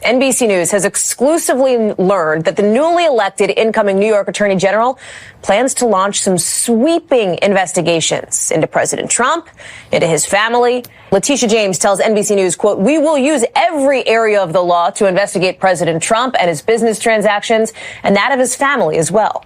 NBC News has exclusively learned that the newly elected incoming New York Attorney General plans to launch some sweeping investigations into President Trump, into his family. Letitia James tells NBC News, quote, "We will use every area of the law to investigate President Trump and his business transactions and that of his family as well."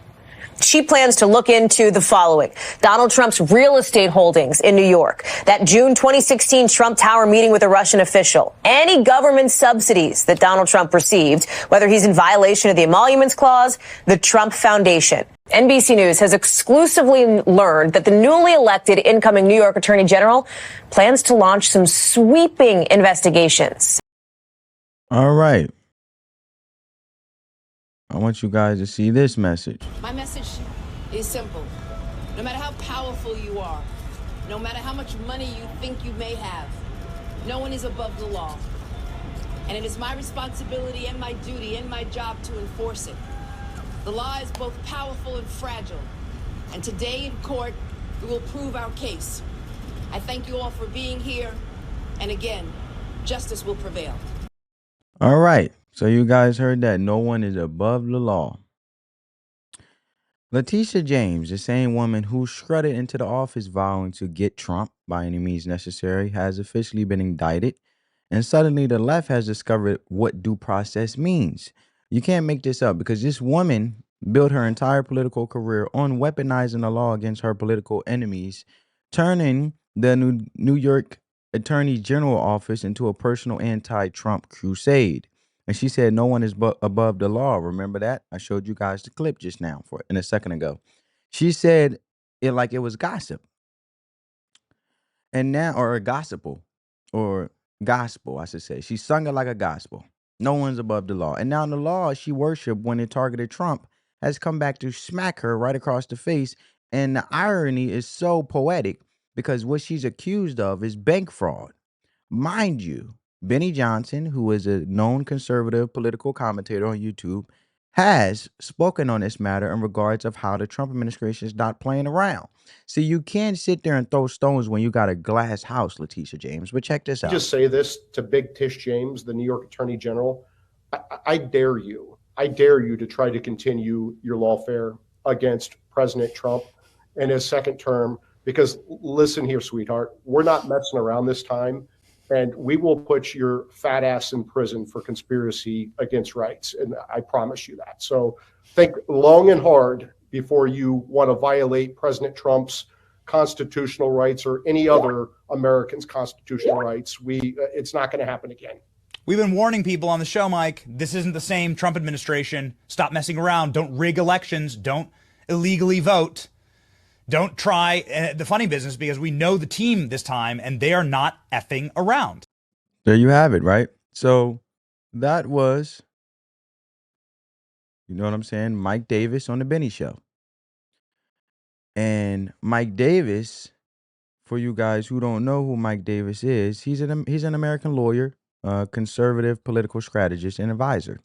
She plans to look into the following: Donald Trump's real estate holdings in New York, that June 2016 Trump Tower meeting with a Russian official, any government subsidies that Donald Trump received, whether he's in violation of the Emoluments Clause, the Trump Foundation. NBC News has exclusively learned that the newly elected incoming New York Attorney General plans to launch some sweeping investigations. All right. I want you guys to see this message. My message is simple. No matter how powerful you are, no matter how much money you think you may have, no one is above the law. And it is my responsibility and my duty and my job to enforce it. The law is both powerful and fragile. And today in court, we will prove our case. I thank you all for being here. And again, justice will prevail. All right. So you guys heard that no one is above the law. Letitia James, the same woman who strutted into the office vowing to get Trump by any means necessary, has officially been indicted. And suddenly the left has discovered what due process means. You can't make this up, because this woman built her entire political career on weaponizing the law against her political enemies, turning the New York Attorney General office into a personal anti-Trump crusade. And she said no one is above the law. Remember that? I showed you guys the clip just now in a second ago. She said it like it was gossip. And now, or a gospel, or gospel, I should say. She sung it like a gospel. No one's above the law. And now the law she worshiped when it targeted Trump has come back to smack her right across the face. And the irony is so poetic, because what she's accused of is bank fraud. Mind you, Benny Johnson, who is a known conservative political commentator on YouTube, has spoken on this matter in regards of how the Trump administration is not playing around. See, you can't sit there and throw stones when you got a glass house, Letitia James. But check this out. Just say this to Big Tish James, the New York Attorney General. I dare you. I dare you to try to continue your lawfare against President Trump in his second term. Because listen here, sweetheart, we're not messing around this time. And we will put your fat ass in prison for conspiracy against rights. And I promise you that. So think long and hard before you want to violate President Trump's constitutional rights or any other American's constitutional rights. It's not going to happen again. We've been warning people on the show, Mike. This isn't the same Trump administration. Stop messing around. Don't rig elections. Don't illegally vote. Don't try the funny business, because we know the team this time and they are not effing around. There you have it, right? So that was, you know what I'm saying, Mike Davis on the Benny Show. And Mike Davis, for you guys who don't know who Mike Davis is, he's an American lawyer, conservative political strategist and advisor.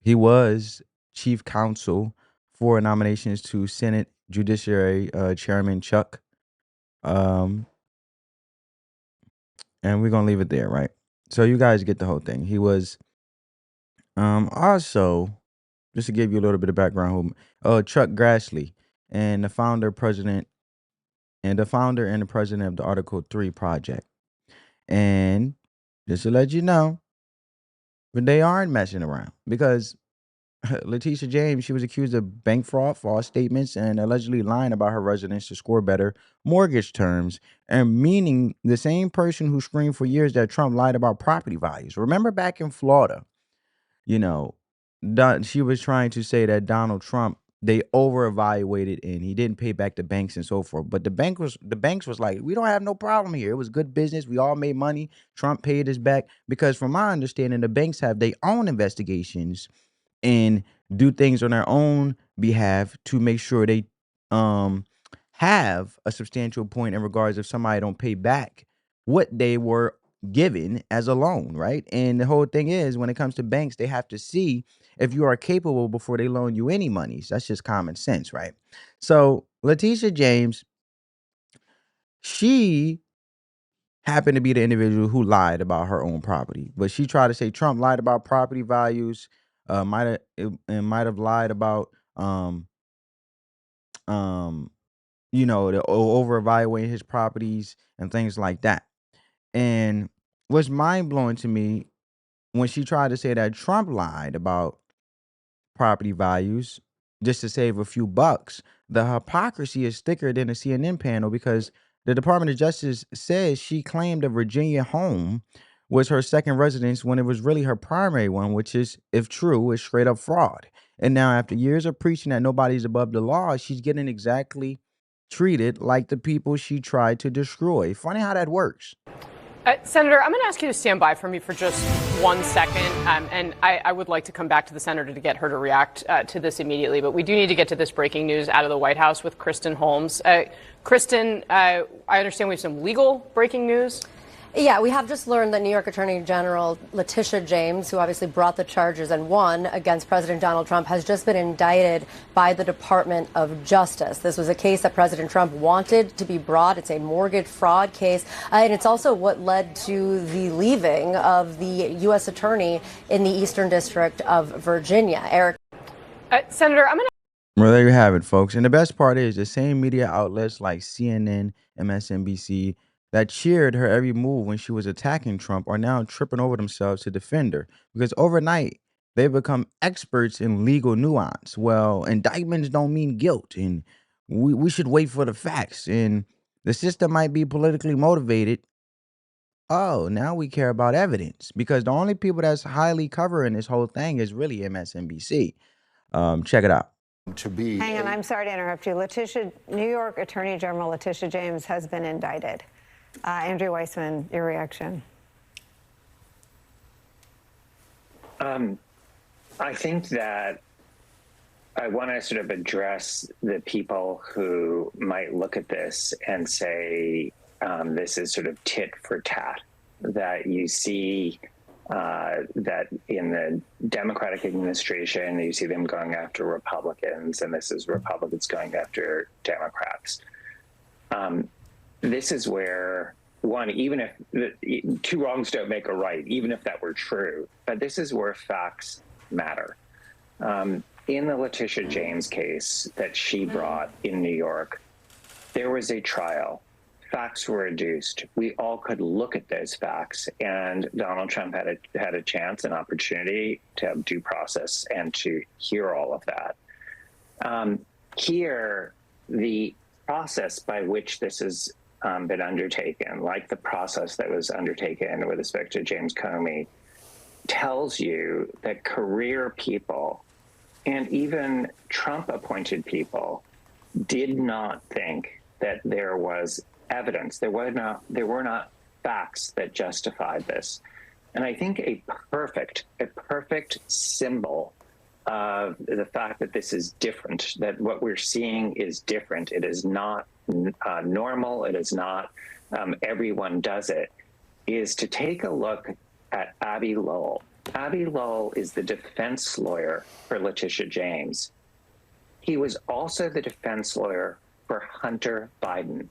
He was chief counsel for nominations to Senate Judiciary Chairman Chuck. And we're going to leave it there, right? So you guys get the whole thing. He was also, just to give you a little bit of background, Chuck Grassley, and the founder and the president of the Article 3 Project. And just to let you know, but they aren't messing around, because Letitia James, she was accused of bank fraud, false statements, and allegedly lying about her residence to score better mortgage terms, and meaning the same person who screamed for years that Trump lied about property values. Remember back in Florida, she was trying to say that Donald Trump, they over-evaluated and he didn't pay back the banks and so forth. But the banks was like, we don't have no problem here. It was good business. We all made money. Trump paid us back. Because from my understanding, the banks have their own investigations and do things on their own behalf to make sure they have a substantial point in regards if somebody don't pay back what they were given as a loan, right? And the whole thing is, when it comes to banks, they have to see if you are capable before they loan you any money. So that's just common sense, right? So Letitia James, she happened to be the individual who lied about her own property. But she tried to say Trump lied about property values, might have lied about um over evaluating his properties and things like that. And what's mind blowing to me when she tried to say that Trump lied about property values just to save a few bucks, the hypocrisy is thicker than a CNN panel because the Department of Justice says she claimed a Virginia home was her second residence when it was really her primary one, which is, if true, is straight up fraud. And now, after years of preaching that nobody's above the law, she's getting exactly treated like the people she tried to destroy. Funny how that works. Senator, I'm going to ask you to stand by for me for just 1 second. And I would like to come back to the senator to get her to react to this immediately. But we do need to get to this breaking news out of the White House with Kristen Holmes. Kristen, I understand we have some legal breaking news. Yeah, we have just learned that New York Attorney General Letitia James, who obviously brought the charges and won against President Donald Trump, has just been indicted by the Department of Justice. This was a case that President Trump wanted to be brought. It's a mortgage fraud case, and it's also what led to the leaving of the U.S. Attorney in the Eastern District of Virginia. Eric. Senator, I'm going to. Well, there you have it, folks. And the best part is the same media outlets like CNN, MSNBC, that cheered her every move when she was attacking Trump are now tripping over themselves to defend her because overnight they've become experts in legal nuance. Well, indictments don't mean guilt, and we should wait for the facts. And the system might be politically motivated. Oh, now we care about evidence because the only people that's highly covering this whole thing is really MSNBC. Check it out. Hang on, I'm sorry to interrupt you. New York Attorney General Letitia James has been indicted. Andrew Weissman, your reaction? I think that I want to sort of address the people who might look at this and say this is sort of tit for tat, that you see that in the Democratic administration, you see them going after Republicans, and this is Republicans going after Democrats. This is where, one, even if two wrongs don't make a right, even if that were true, but this is where facts matter. In the Letitia James case that she brought in New York, there was a trial. Facts were adduced. We all could look at those facts, and Donald Trump had a chance, an opportunity to have due process and to hear all of that. Here, the process by which this has been undertaken, like the process that was undertaken with respect to James Comey, tells you that career people and even Trump-appointed people did not think that there was evidence. There were not facts that justified this. And I think a perfect symbol of the fact that this is different, that what we're seeing is different. It is not normal. It is not everyone does it, is to take a look at Abby Lowell. Abby Lowell is the defense lawyer for Letitia James. He was also the defense lawyer for Hunter Biden.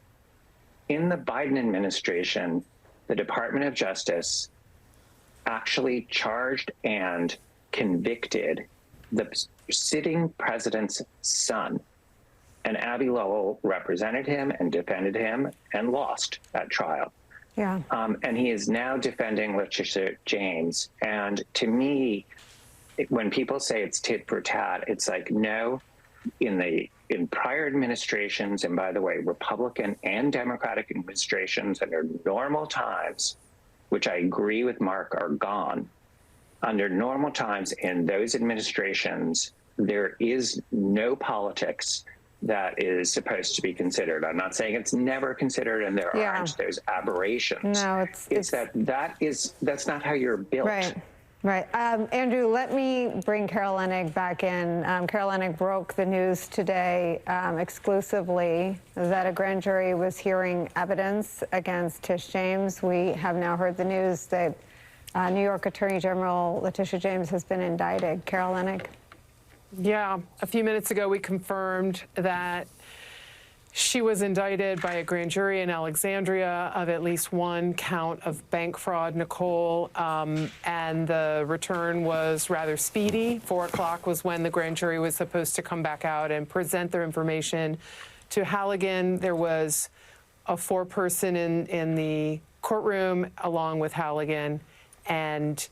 In the Biden administration, the Department of Justice actually charged and convicted the sitting president's son. And Abby Lowell represented him and defended him and lost that trial. Yeah. And he is now defending Letitia James. And to me, when people say it's tit for tat, it's like, no, in prior administrations, and by the way, Republican and Democratic administrations under normal times, which I agree with Mark are gone, under normal times in those administrations, there is no politics that is supposed to be considered. I'm not saying it's never considered and there aren't. There's aberrations. No, that's not how you're built. Right. Andrew, let me bring Carol Leonnig back in. Carol Leonnig broke the news today exclusively that a grand jury was hearing evidence against Tish James. We have now heard the news that New York Attorney General Letitia James has been indicted. Carol Leonnig. Yeah, a few minutes ago we confirmed that She was indicted by a grand jury in Alexandria of at least one count of bank fraud, Nicole, and the return was rather speedy. 4 o'clock was when the grand jury was supposed to come back out and present their information to Halligan. There was a four-person in the courtroom along with Halligan, and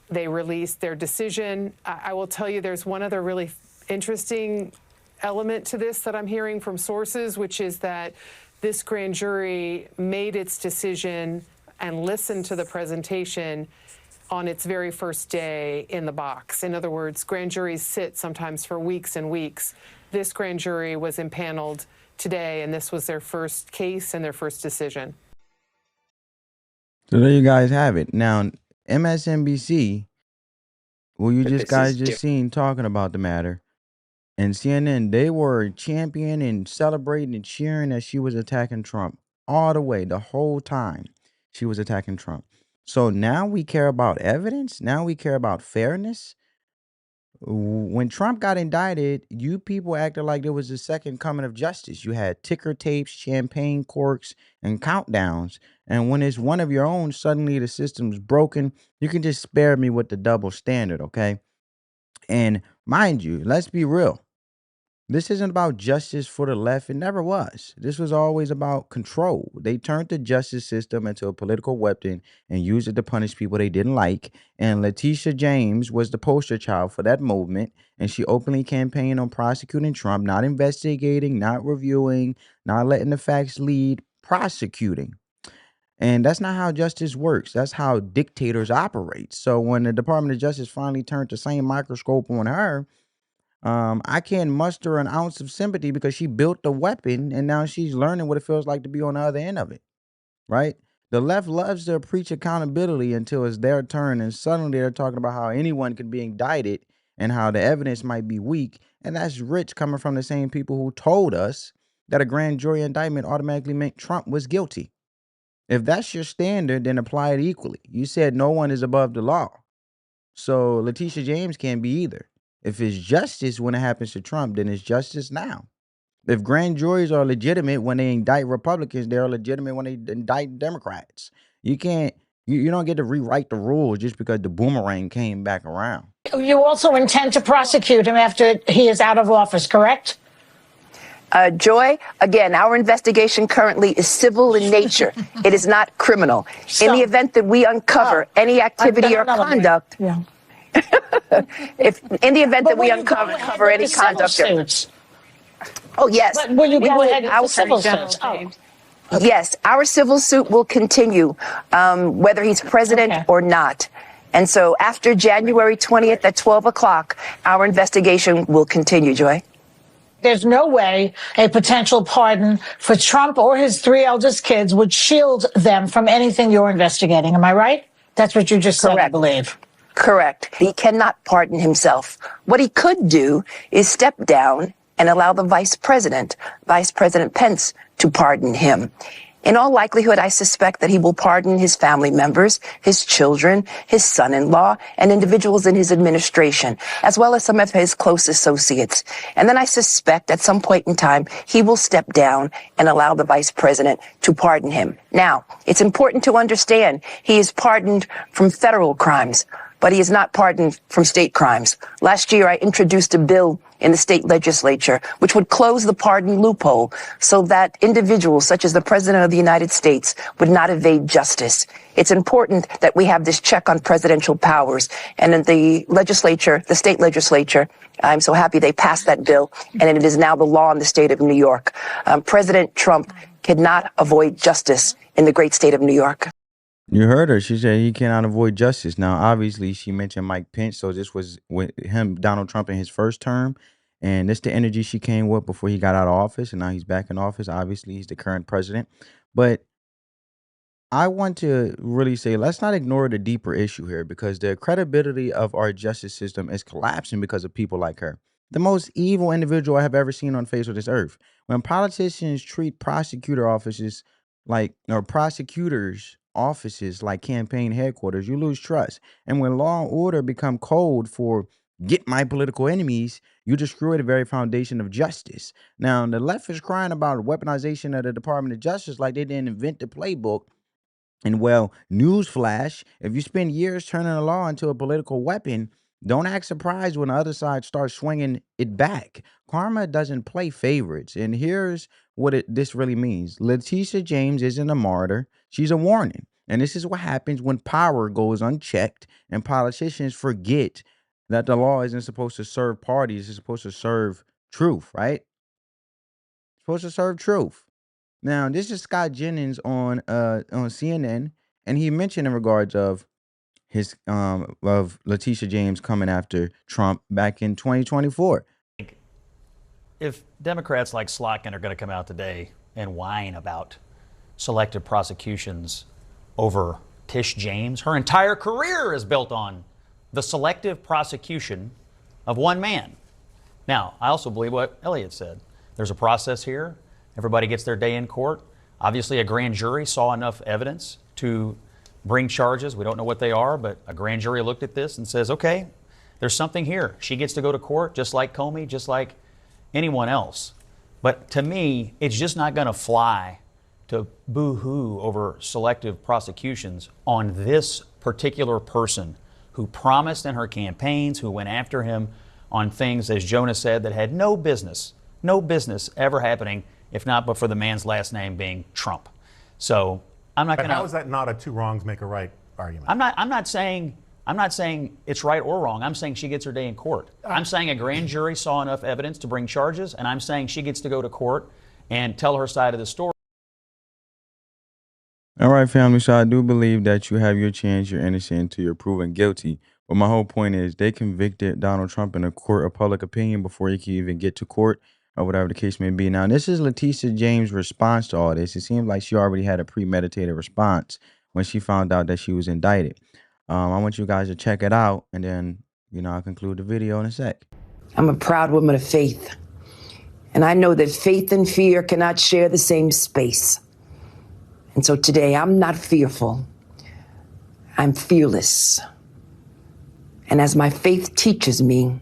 they released their decision. I will tell you there's one other really interesting element to this that I'm hearing from sources, which is that this grand jury made its decision and listened to the presentation on its very first day in the box. In other words, grand juries sit sometimes for weeks and weeks. This grand jury was impaneled today, and this was their first case and their first decision. So there you guys have it. Now, MSNBC, well, you just guys just seen talking about the matter. And CNN, they were championing and celebrating and cheering that she was attacking Trump all the way, the whole time she was attacking Trump. So now we care about evidence. Now we care about fairness. When Trump got indicted, you people acted like there was a second coming of justice. You had ticker tapes, champagne corks, and countdowns. And when it's one of your own, suddenly the system's broken. You can just spare me with the double standard, okay? And mind you, let's be real. This isn't about justice for the left. It never was. This was always about control. They turned the justice system into a political weapon and used it to punish people they didn't like. And Letitia James was the poster child for that movement. And she openly campaigned on prosecuting Trump, not investigating, not reviewing, not letting the facts lead, prosecuting. And that's not how justice works. That's how dictators operate. So when the Department of Justice finally turned the same microscope on her, I can't muster an ounce of sympathy because she built the weapon and now she's learning what it feels like to be on the other end of it, right? The left loves to preach accountability until it's their turn, and suddenly they're talking about how anyone can be indicted and how the evidence might be weak. And that's rich coming from the same people who told us that a grand jury indictment automatically meant Trump was guilty. If that's your standard, then apply it equally. You said no one is above the law. So Letitia James can't be either. If it's justice when it happens to Trump, then it's justice now. If grand juries are legitimate when they indict Republicans, they're legitimate when they indict Democrats. You can't, you don't get to rewrite the rules just because the boomerang came back around. You also intend to prosecute him after he is out of office, correct? Joy, again, our investigation currently is civil in nature. It is not criminal. In the event that we uncover any activity or conduct, if in the event that we uncover any conduct, oh yes, but will you go ahead with the civil suits? Yes, our civil suit will continue, whether he's president or not. And so after January 20th at 12 o'clock, our investigation will continue, Joy. There's no way a potential pardon for Trump or his three eldest kids would shield them from anything you're investigating. Am I right? That's what you just said, I believe. Correct. He cannot pardon himself. What he could do is step down and allow the Vice President Pence, to pardon him. In all likelihood, I suspect that he will pardon his family members, his children, his son-in-law, and individuals in his administration, as well as some of his close associates. And then I suspect at some point in time, he will step down and allow the vice president to pardon him. Now, it's important to understand he is pardoned from federal crimes, but he is not pardoned from state crimes. Last year, I introduced a bill in the state legislature, which would close the pardon loophole so that individuals such as the President of the United States would not evade justice. It's important that we have this check on presidential powers. And in the legislature, the state legislature, I'm so happy they passed that bill, and it is now the law in the state of New York. President Trump cannot avoid justice in the great state of New York. You heard her. She said he cannot avoid justice. Now, obviously, she mentioned Mike Pence. So this was with him, Donald Trump, in his first term. And this the energy she came with before he got out of office. And now he's back in office. Obviously, he's the current president. But I want to really say, let's not ignore the deeper issue here, because the credibility of our justice system is collapsing because of people like her. The most evil individual I have ever seen on the face of this earth. When politicians treat prosecutor offices like, or prosecutors' offices like campaign headquarters, you lose trust. And when law and order become code for get my political enemies, You destroy the very foundation of justice. Now, the left is crying about weaponization of the Department of Justice like they didn't invent the playbook. And well, newsflash, if you spend years turning the law into a political weapon, don't act surprised when the other side starts swinging it back. Karma doesn't play favorites. And here's what this really means. Letitia James isn't a martyr. She's a warning. And this is what happens when power goes unchecked and politicians forget that the law isn't supposed to serve parties. It's supposed to serve truth, right? It's supposed to serve truth. Now, this is Scott Jennings on CNN, and he mentioned in regards of his of Letitia James coming after Trump back in 2024. If Democrats like Slotkin are going to come out today and whine about selective prosecutions over Tish James, her entire career is built on the selective prosecution of one man. Now, I also believe what Elliot said. There's a process here. Everybody gets their day in court. Obviously, a grand jury saw enough evidence to bring charges. We don't know what they are, but a grand jury looked at this and says, okay, there's something here. She gets to go to court just like Comey, just like anyone else. But to me, it's just not going to fly to boo-hoo over selective prosecutions on this particular person who promised in her campaigns, who went after him on things, as Jonah said, that had no business ever happening, if not but for the man's last name being Trump. So I'm not going to. How is that not a two wrongs make a right argument? I'm not saying it's right or wrong. I'm saying she gets her day in court. I'm saying a grand jury saw enough evidence to bring charges, and I'm saying she gets to go to court and tell her side of the story. All right, family. So I do believe that you have your chance. You're innocent until you're proven guilty. But my whole point is they convicted Donald Trump in a court of public opinion before he could even get to court or whatever the case may be. Now, this is Letitia James' response to all this. It seems like she already had a premeditated response when she found out that she was indicted. I want you guys to check it out, and then, I'll conclude the video in a sec. I'm a proud woman of faith, and I know that faith and fear cannot share the same space. And so today, I'm not fearful. I'm fearless. And as my faith teaches me,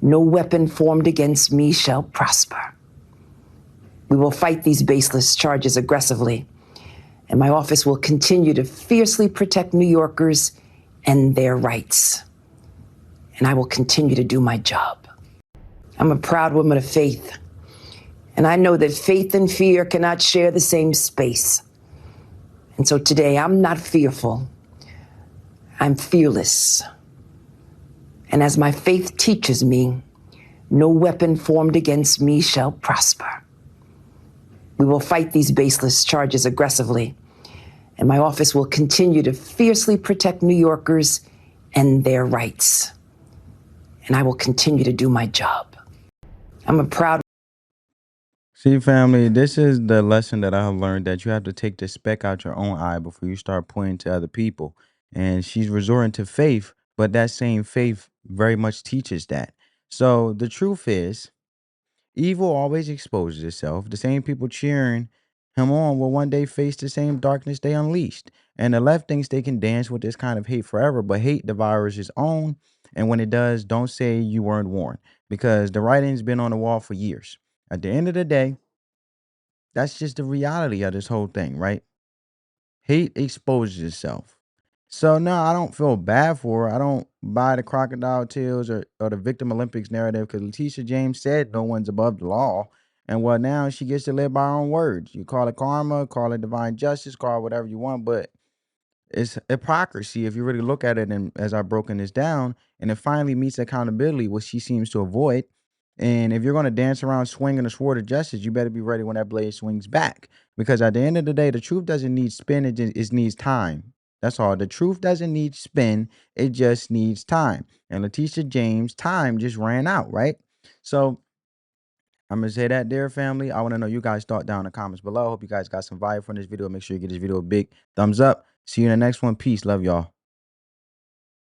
no weapon formed against me shall prosper. We will fight these baseless charges aggressively, and my office will continue to fiercely protect New Yorkers and their rights. And I will continue to do my job. I'm a proud woman of faith, and I know that faith and fear cannot share the same space. And so today, I'm not fearful. I'm fearless. And as my faith teaches me, no weapon formed against me shall prosper. We will fight these baseless charges aggressively, and my office will continue to fiercely protect New Yorkers and their rights. And I will continue to do my job. I'm a proud. See, family, this is the lesson that I have learned, that you have to take the speck out your own eye before you start pointing to other people. And she's resorting to faith, but that same faith very much teaches that. So the truth is, evil always exposes itself. The same people cheering him on will one day face the same darkness they unleashed. And the left thinks they can dance with this kind of hate forever, but hate devours its own. And when it does, don't say you weren't warned, because the writing's been on the wall for years. At the end of the day, that's just the reality of this whole thing, right? Hate exposes itself. So no, I don't feel bad for her. I don't buy the crocodile tears or the victim Olympics narrative, because Letitia James said no one's above the law. And well, now she gets to live by her own words. You call it karma, call it divine justice, call it whatever you want, but it's hypocrisy if you really look at it. And as I've broken this down, and it finally meets accountability, what she seems to avoid. And if you're going to dance around swinging a sword of justice, you better be ready when that blade swings back. Because at the end of the day, the truth doesn't need spin, it needs time. That's all. The truth doesn't need spin, it just needs time. And Letitia James' time just ran out, right? So I'm going to say that there, family. I want to know you guys' thought down in the comments below. Hope you guys got some value from this video. Make sure you give this video a big thumbs up. See you in the next one. Peace. Love y'all.